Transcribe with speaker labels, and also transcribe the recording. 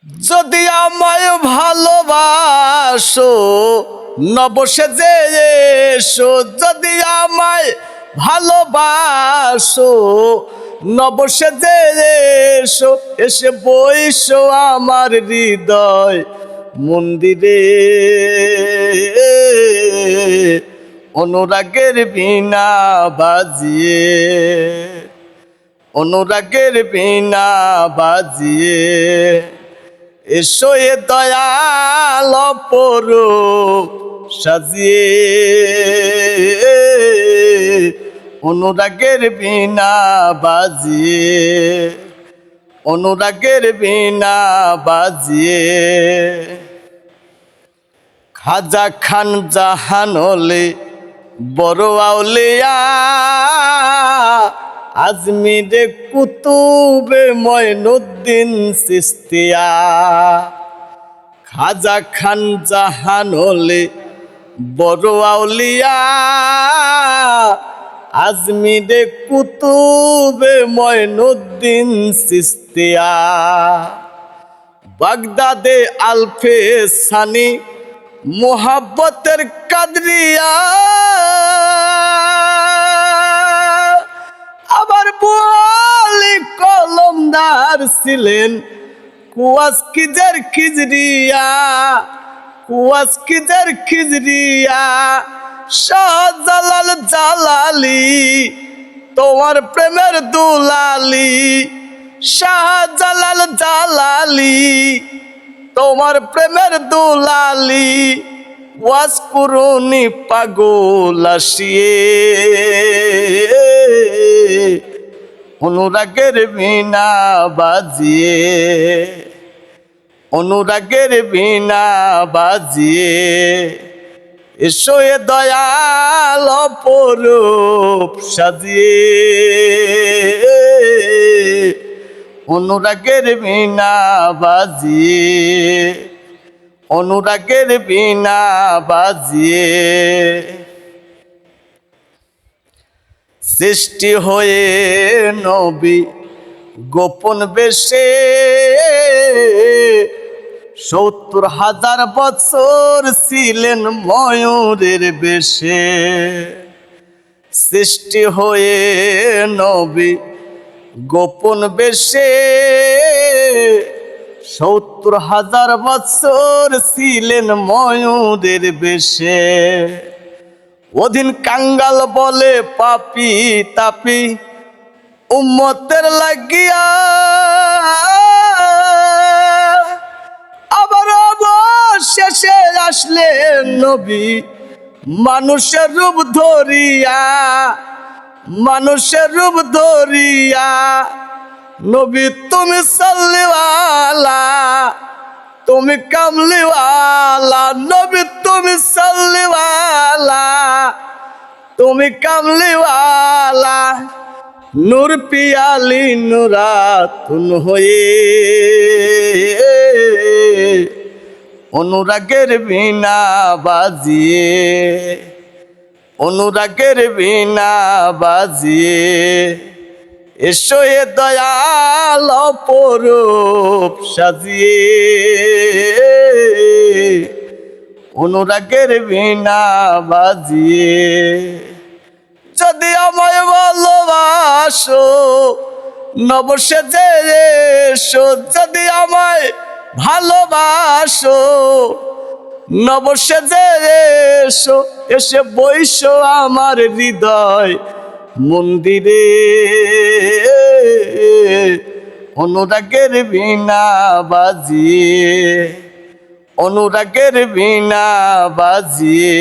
Speaker 1: যদি আমায় ভালোবাসো নবসেজে এসো, যদি আমায় ভালোবাসো নবসেজে এসো, এসে বইসো আমার হৃদয় মন্দিরে। অনুরাগের বীণা বাজিয়ে, অনুরাগের বীণা বাজিয়ে এসো এ দয়াল অপরূপ সাজিয়ে। অনুরাগের বীণা বাজিয়ে, অনুরাগের বীণা বাজিয়ে খাজা খান জাহানলে বড় আউলিয়া, আজমিরে কুতুবে মঈনুদ্দিন চিশতিয়া। খাজা খান জাহানলে বড় আউলিয়া, আজমিরে কুতুবে মঈনুদ্দিন চিশতিয়া। বাগদাদে আলফে সানি মোহাব্বতের কাদরিয়া, আবার বুয়ালি কলমদার ছিলেন কুয়াস কিজের খিজরিয়া, কুয়াস কিজের খিজরিয়া। শাহজালাল জালালি তোমার প্রেমের দুলালি, শাহজালাল জালালি তোমার প্রেমের দুলালি। ওয়াজ কুরুনি পাগল আসিয়ে, অনুরাগের বীণা বাজিয়ে, অনুরাগের বীণা বাজিয়ে এসো এ দয়াল অপরূপ সাজিয়ে। অনুরাগের বীণা বাজিয়ে, অনুরাগের বীণা বাজিয়ে সৃষ্টি হয়ে নবী গোপন বেশে ৭০,০০০ বছর ছিলেন ময়ূরের বেশে। সৃষ্টি হয়ে নবী গোপন বেশে ৭০,০০০ বছর ছিলেন ময়ূরের বেশে। ওদিন কাঙ্গাল বলে পাপি তাপি উম্মতের লাগিয়া, আবার অবশেষে আসলেন নবী মানুষের রূপ ধরিয়া, মানুষের রূপ ধরিয়া। নবী তুমি সাল্লিওয়ালা, তুমি কামলিওয়ালা, নবী তুমি সাল্লিওয়ালা, তুমি কামলিওয়ালা। নূর পিয়ালি নূরাতুন হয়ে, অনুরাগের বীণা বাজিয়ে, অনুরাগের বীণা বাজিয়ে এসো এ দয়াল অপরূপ সাজিয়ে। অনুরাগের বীণা বাজিয়ে যদি আমায় ভালোবাসো নবসেজে এসো, যদি আমায় ভালোবাসো নবসেজে এসো, এসে বইসো আমার হৃদয় মন্দিরে। অনুরাগের বীণা বাজিয়ে, অনুরাগের বীণা বাজিয়ে